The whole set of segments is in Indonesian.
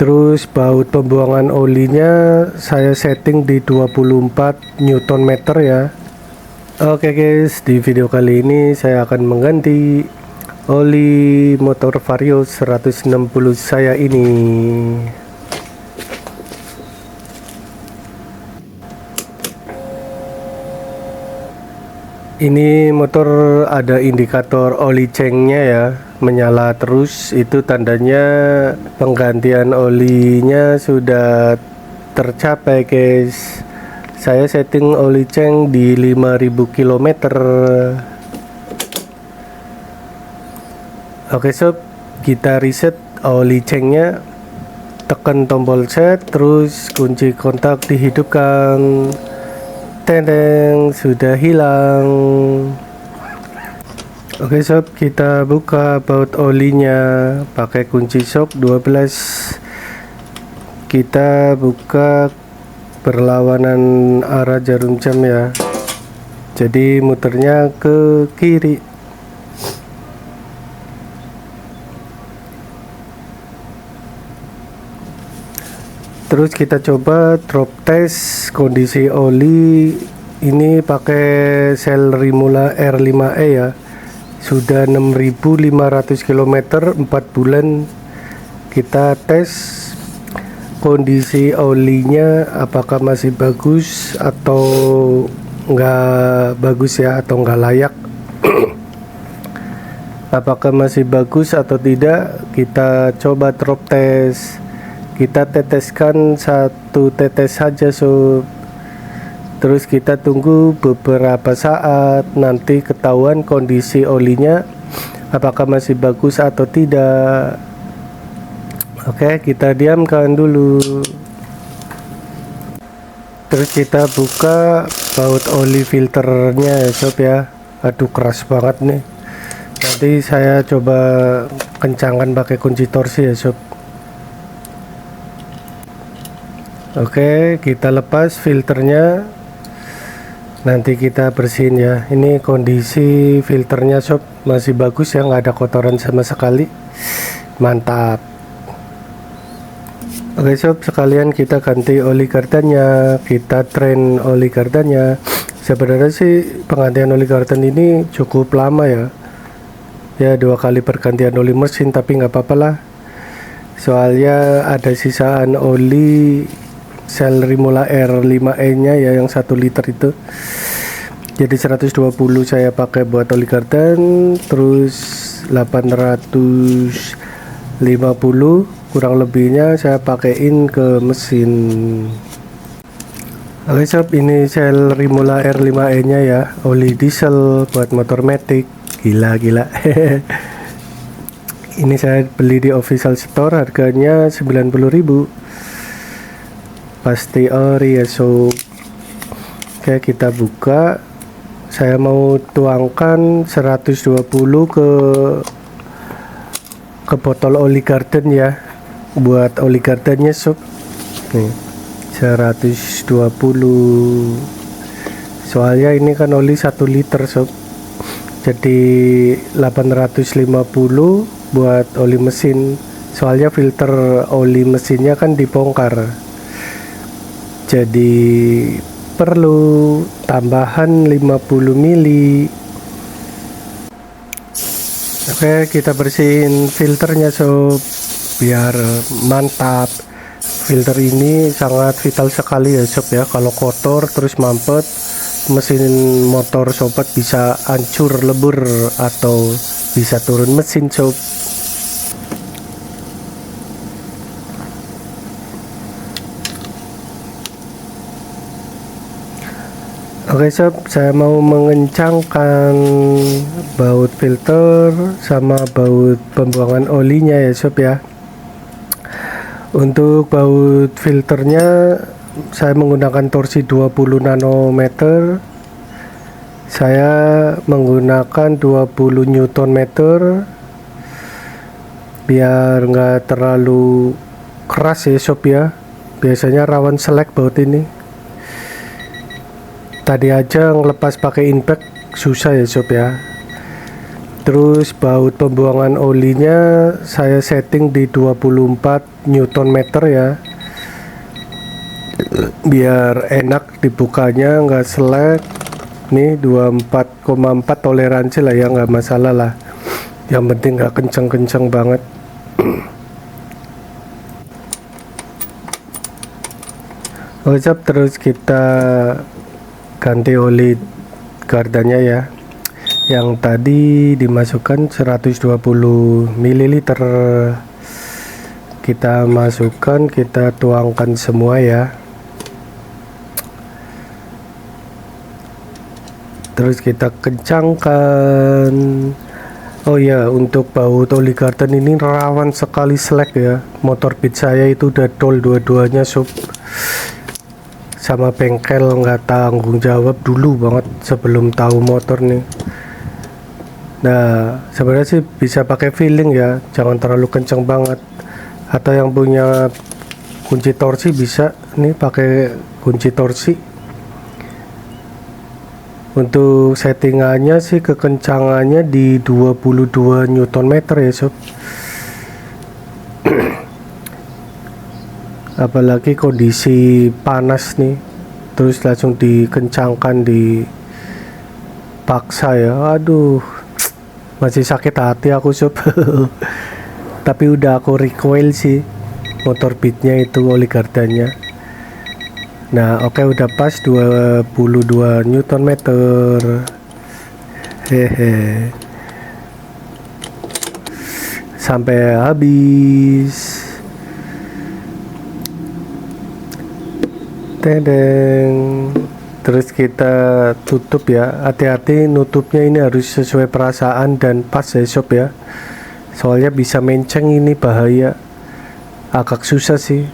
Terus baut pembuangan olinya saya setting di 24 Newton meter ya. Oke guys, di video kali ini saya akan mengganti oli motor Vario 160 saya ini. Ini motor ada indikator oli cengnya ya, menyala terus, itu tandanya penggantian olinya sudah tercapai guys. Saya setting oli ceng di 5000 km. Oke sob, kita reset oli cengnya, tekan tombol set, terus kunci kontak dihidupkan. Tendeng, sudah hilang. Oke sob, kita buka baut olinya pakai kunci shock 12. Kita buka berlawanan arah jarum jam ya, jadi muternya ke kiri. Terus kita coba drop test kondisi oli ini pakai sel Rimula R5E ya, sudah 6500 km 4 bulan. Kita tes kondisi olinya apakah masih bagus atau nggak bagus ya, atau nggak layak. Apakah masih bagus atau tidak, kita coba drop test. Kita teteskan 1 tetes saja sob, terus kita tunggu beberapa saat, nanti ketahuan kondisi olinya apakah masih bagus atau tidak. Oke, kita diamkan dulu. Terus kita buka baut oli filternya ya sob ya. Aduh, keras banget nih. Nanti saya coba kencangkan pakai kunci torsi ya sob. Oke, kita lepas filternya, nanti kita bersihin ya. Ini kondisi filternya sob masih bagus ya, nggak ada kotoran sama sekali. Mantap. Oke sob, sekalian kita ganti oli kardannya, kita train oli kardannya. Sebenarnya sih penggantian oli kardan ini cukup lama ya, 2 kali pergantian oli mesin, tapi nggak apa-apa lah, soalnya ada sisaan oli sel Rimula R5E nya ya, yang 1 liter itu. Jadi 120 saya pakai buat oli kardan, terus 850 kurang lebihnya saya pakaiin ke mesin. Oke sob, ini sel Rimula R5E nya ya, oli diesel buat motor matic. Gila ini saya beli di official store, harganya 90.000, pasti ori ya sob. Oke, kita buka. Saya mau tuangkan 120 ke botol oli kardan ya, buat oli kardannya sob. Nih 120, soalnya ini kan oli 1 liter sob, jadi 850 buat oli mesin, soalnya filter oli mesinnya kan dibongkar, jadi perlu tambahan 50 mili. Oke, kita bersihin filternya sob biar mantap. Filter ini sangat vital sekali ya sob ya, kalau kotor terus mampet, mesin motor sobat bisa hancur lebur atau bisa turun mesin sob. Oke sob, saya mau mengencangkan baut filter sama baut pembuangan olinya ya sob ya. Untuk baut filternya saya menggunakan torsi 20 nanometer. Saya menggunakan 20 Newton meter biar nggak terlalu keras ya sob ya. Biasanya rawan selek baut ini. Tadi aja ngelepas pakai impact susah ya sob ya. Terus baut pembuangan olinya saya setting di 24 Newton meter ya, biar enak dibukanya, nggak selek. Nih 24,4 toleransi lah ya, nggak masalah lah, yang penting nggak kenceng-kenceng banget. Oke, terus kita ganti oli gardannya ya. Yang tadi dimasukkan 120 ml, kita masukkan, kita tuangkan semua ya. Terus kita kencangkan. Oh ya, untuk baut oli garden ini rawan sekali selek ya. Motor Beat saya itu udah dol dua-duanya sob, sama bengkel nggak tanggung jawab dulu banget sebelum tahu motor nih. Nah, sebenarnya sih bisa pakai feeling ya, jangan terlalu kenceng banget. Atau yang punya kunci torsi bisa nih pakai kunci torsi. Untuk settingannya sih kekencangannya di 22 Newton meter ya sob. Apalagi kondisi panas nih, terus langsung dikencangkan, dipaksa ya. Aduh, masih sakit hati aku sob. Tapi udah aku recoil sih motor Beatnya itu oli gardannya. Nah oke, udah pas 22 Newton meter. Hehe, sampai habis. Tedeng. Terus kita tutup ya, hati-hati nutupnya ini harus sesuai perasaan dan pas ya sob ya, soalnya bisa menceng, ini bahaya, agak susah sih.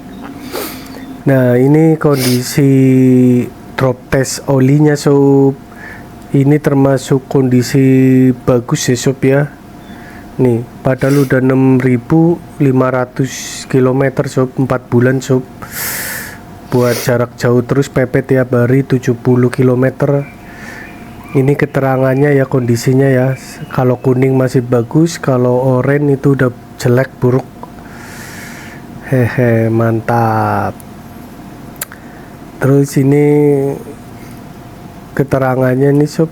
Nah ini kondisi drop test olinya sob, ini termasuk kondisi bagus ya sob ya. Nih padahal udah 6.500 km sob, 4 bulan sob, buat jarak jauh terus PP tiap hari 70 km. Ini keterangannya ya, kondisinya ya, kalau kuning masih bagus, kalau oranye itu udah jelek buruk. Hehe, mantap. Terus ini keterangannya nih sob,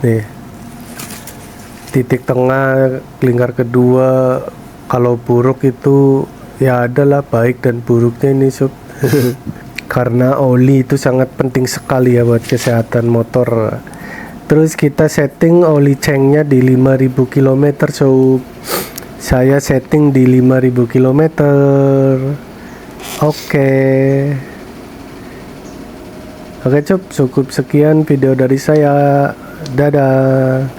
nih titik tengah lingkar kedua, kalau buruk itu ya adalah baik dan buruknya ini sob. Karena oli itu sangat penting sekali ya buat kesehatan motor. Terus kita setting oli cengnya di 5.000 km sob. Saya setting di 5.000 km. Oke sob, cukup sekian video dari saya. Dadah.